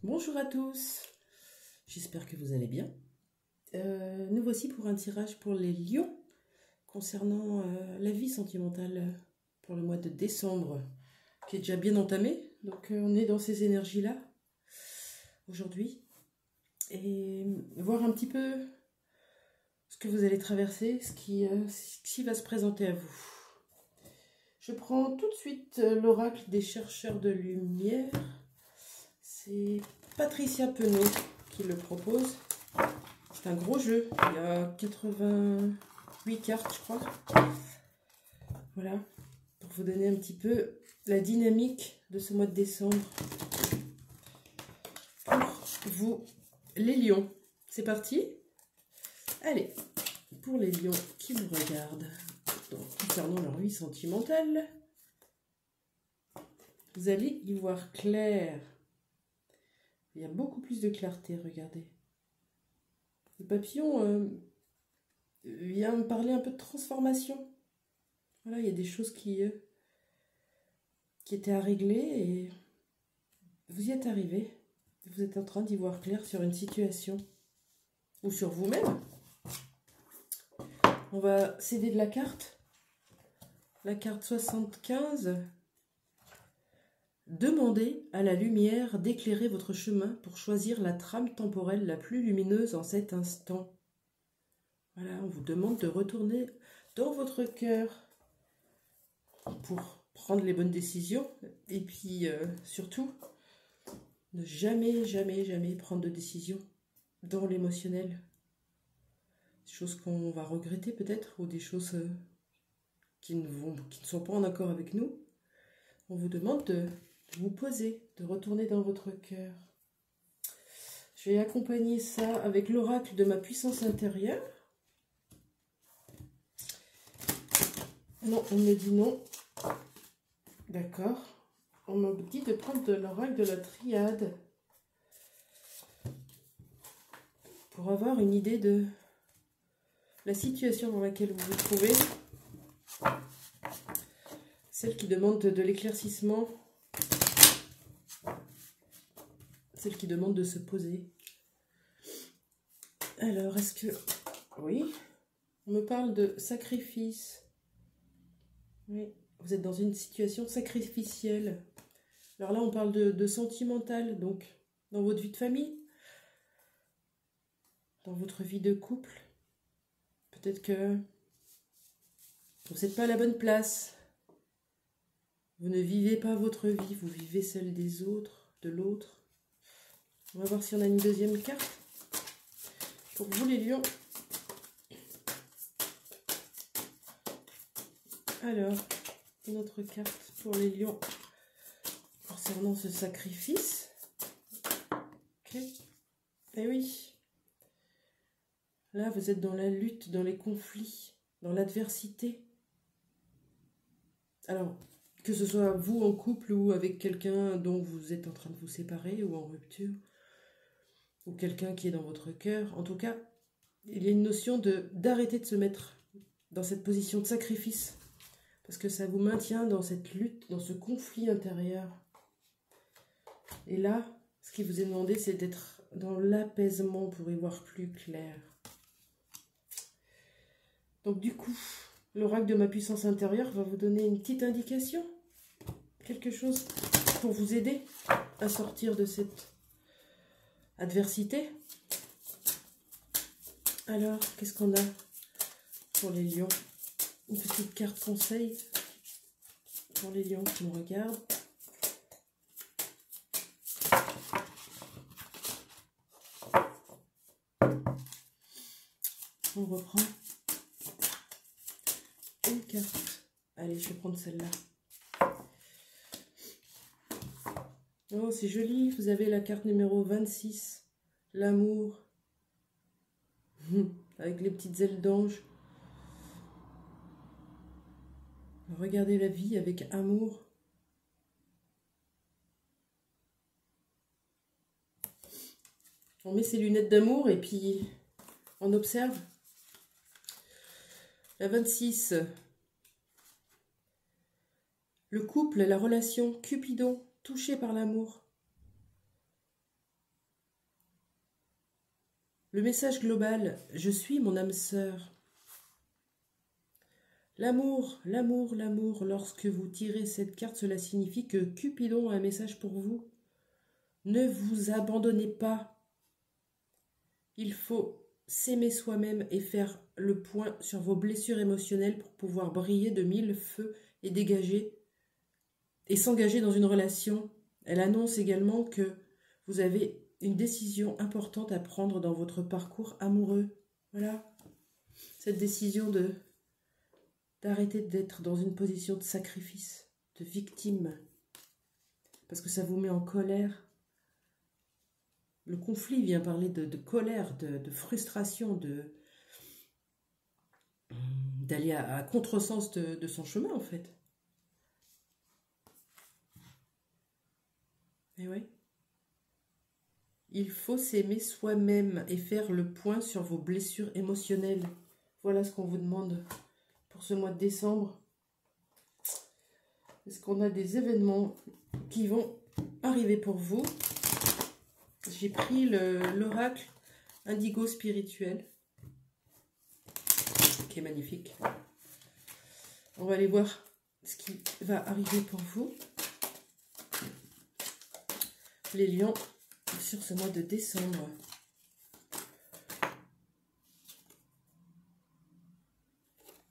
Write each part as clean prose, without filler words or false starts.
Bonjour à tous, j'espère que vous allez bien. Nous voici pour un tirage pour les lions concernant la vie sentimentale pour le mois de décembre qui est déjà bien entamé. Donc on est dans ces énergies-là aujourd'hui et voir un petit peu ce que vous allez traverser, ce qui va se présenter à vous. Je prends tout de suite l'oracle des chercheurs de lumière. C'est Patricia Penaud qui le propose. C'est un gros jeu. Il y a 88 cartes, je crois. Voilà. Pour vous donner un petit peu la dynamique de ce mois de décembre. Pour vous, les lions. C'est parti. Allez. Pour les lions qui vous regardent. Donc, concernant leur vie sentimentale, vous allez y voir clair. Il y a beaucoup plus de clarté, regardez. Le papillon vient me parler un peu de transformation. Voilà, il y a des choses qui étaient à régler et vous y êtes arrivé. Vous êtes en train d'y voir clair sur une situation ou sur vous-même. On va céder de la carte. La carte 75. Demandez à la lumière d'éclairer votre chemin pour choisir la trame temporelle la plus lumineuse en cet instant. Voilà, on vous demande de retourner dans votre cœur pour prendre les bonnes décisions. Et puis, surtout, ne jamais prendre de décision dans l'émotionnel. Des choses qu'on va regretter peut-être, ou des choses qui ne sont pas en accord avec nous. On vous demande de vous poser, de retourner dans votre cœur. Je vais accompagner ça avec l'oracle de ma puissance intérieure. Non, on me dit non. D'accord. On m'a dit de prendre de l'oracle de la triade pour avoir une idée de la situation dans laquelle vous vous trouvez. Celle qui demande de l'éclaircissement. Celle qui demande de se poser. Alors, est-ce que... Oui. On me parle de sacrifice. Oui. Vous êtes dans une situation sacrificielle. Alors là, on parle de sentimental. Donc, dans votre vie de famille. Dans votre vie de couple. Peut-être que vous n'êtes pas à la bonne place. Vous ne vivez pas votre vie. Vous vivez celle des autres, de l'autre. On va voir si on a une deuxième carte. Pour vous les lions. Alors, une autre carte pour les lions concernant ce sacrifice. Ok. Eh oui. Là, vous êtes dans la lutte, dans les conflits, dans l'adversité. Alors, que ce soit vous en couple ou avec quelqu'un dont vous êtes en train de vous séparer ou en rupture, ou quelqu'un qui est dans votre cœur. En tout cas, il y a une notion d'arrêter de se mettre dans cette position de sacrifice, parce que ça vous maintient dans cette lutte, dans ce conflit intérieur. Et là, ce qui vous est demandé, c'est d'être dans l'apaisement pour y voir plus clair. Donc du coup, l'oracle de ma puissance intérieure va vous donner une petite indication, quelque chose pour vous aider à sortir de cette adversité. Alors, qu'est-ce qu'on a pour les lions? Une petite carte conseil pour les lions qui me regardent. On reprend une carte. Allez, je vais prendre celle-là. Oh, c'est joli. Vous avez la carte numéro 26. L'amour. Avec les petites ailes d'ange. Regardez la vie avec amour. On met ses lunettes d'amour et puis on observe. La 26. Le couple, la relation, Cupidon, touché par l'amour. Le message global, je suis mon âme sœur. L'amour, l'amour, l'amour, lorsque vous tirez cette carte, cela signifie que Cupidon a un message pour vous. Ne vous abandonnez pas. Il faut s'aimer soi-même et faire le point sur vos blessures émotionnelles pour pouvoir briller de mille feux et dégager et s'engager dans une relation. Elle annonce également que vous avez une décision importante à prendre dans votre parcours amoureux. Voilà, cette décision d'arrêter d'être dans une position de sacrifice, de victime, parce que ça vous met en colère. Le conflit vient parler de colère, de frustration, d'aller à contresens de son chemin, en fait. Et oui. Il faut s'aimer soi-même et faire le point sur vos blessures émotionnelles. Voilà ce qu'on vous demande pour ce mois de décembre. Est-ce qu'on a des événements qui vont arriver pour vous? J'ai pris l'oracle indigo spirituel, qui est magnifique. On va aller voir ce qui va arriver pour vous, les lions, sur ce mois de décembre.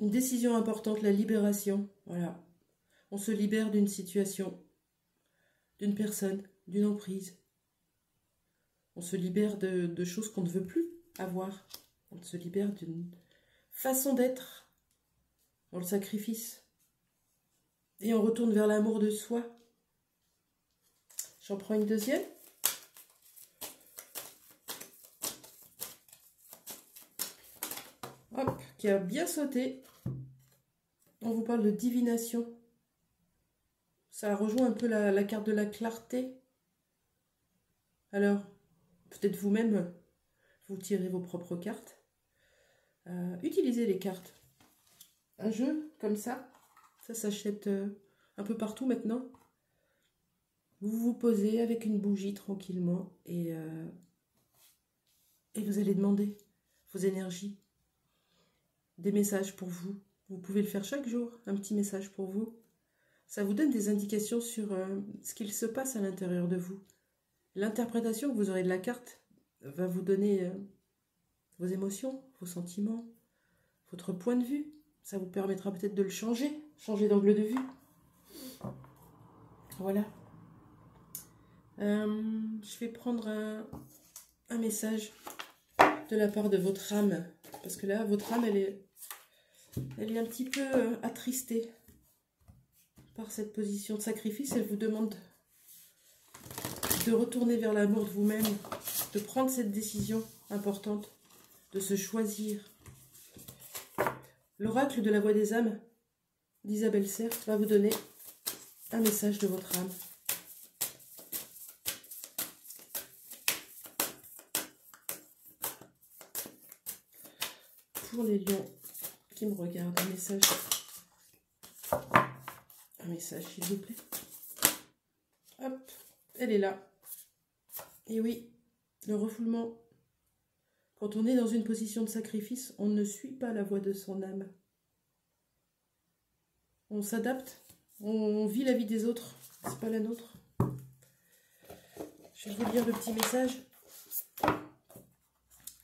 Une décision importante, la libération. Voilà. On se libère d'une situation, d'une personne, d'une emprise. On se libère de choses qu'on ne veut plus avoir. On se libère d'une façon d'être dans le sacrifice. Et on retourne vers l'amour de soi. J'en prends une deuxième. Hop, qui a bien sauté. On vous parle de divination. Ça rejoint un peu la carte de la clarté. Alors, peut-être vous-même, vous tirez vos propres cartes. Utilisez les cartes. Un jeu comme ça s'achète un peu partout maintenant. Vous vous posez avec une bougie tranquillement et vous allez demander vos énergies, des messages pour vous. Vous pouvez le faire chaque jour, un petit message pour vous. Ça vous donne des indications sur ce qu'il se passe à l'intérieur de vous. L'interprétation que vous aurez de la carte va vous donner vos émotions, vos sentiments, votre point de vue. Ça vous permettra peut-être de le changer d'angle de vue. Voilà. Je vais prendre un message de la part de votre âme. Parce que là, votre âme, elle est un petit peu attristée par cette position de sacrifice. Elle vous demande de retourner vers l'amour de vous-même, de prendre cette décision importante, de se choisir. L'oracle de la voix des âmes d'Isabelle Serres va vous donner un message de votre âme. Pour les lions qui me regardent, un message s'il vous plaît. Hop, elle est là. Et oui, le refoulement. Quand on est dans une position de sacrifice, on ne suit pas la voix de son âme. On s'adapte, on vit la vie des autres, c'est pas la nôtre. Je vais vous lire le petit message.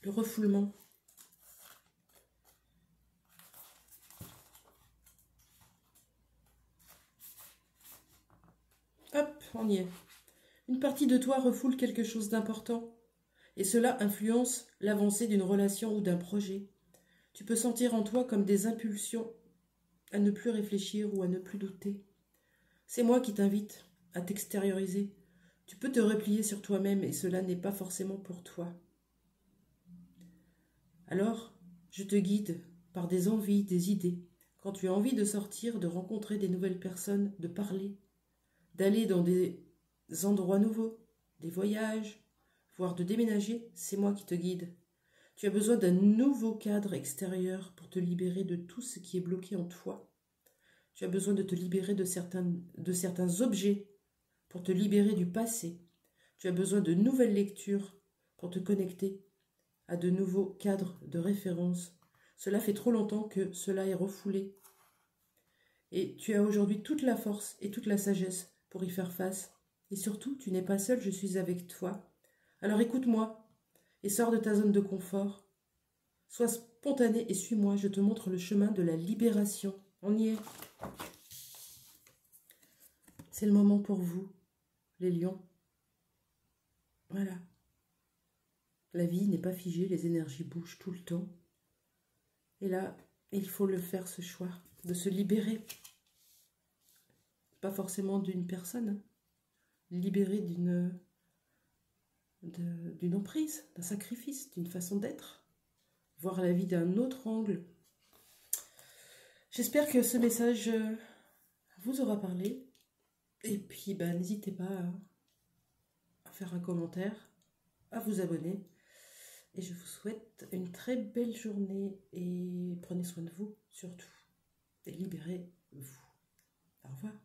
Le refoulement. Hop, on y est. Une partie de toi refoule quelque chose d'important. Et cela influence l'avancée d'une relation ou d'un projet. Tu peux sentir en toi comme des impulsions à ne plus réfléchir ou à ne plus douter. C'est moi qui t'invite à t'extérioriser. Tu peux te replier sur toi-même et cela n'est pas forcément pour toi. Alors, je te guide par des envies, des idées. Quand tu as envie de sortir, de rencontrer des nouvelles personnes, de parler, d'aller dans des endroits nouveaux, des voyages, voire de déménager, c'est moi qui te guide. Tu as besoin d'un nouveau cadre extérieur pour te libérer de tout ce qui est bloqué en toi. Tu as besoin de te libérer de certains objets pour te libérer du passé. Tu as besoin de nouvelles lectures pour te connecter à de nouveaux cadres de référence. Cela fait trop longtemps que cela est refoulé. Et tu as aujourd'hui toute la force et toute la sagesse pour y faire face. Et surtout, tu n'es pas seul, je suis avec toi. Alors écoute-moi et sors de ta zone de confort. Sois spontané et suis-moi, je te montre le chemin de la libération. On y est. C'est le moment pour vous, les lions. Voilà. La vie n'est pas figée, les énergies bougent tout le temps. Et là, il faut le faire, ce choix, de se libérer. Pas forcément d'une personne, libérer d'une emprise, d'un sacrifice, d'une façon d'être. Voir la vie d'un autre angle. J'espère que ce message vous aura parlé. Et puis, n'hésitez pas à faire un commentaire, à vous abonner. Et je vous souhaite une très belle journée et prenez soin de vous surtout. Et libérez-vous. Au revoir.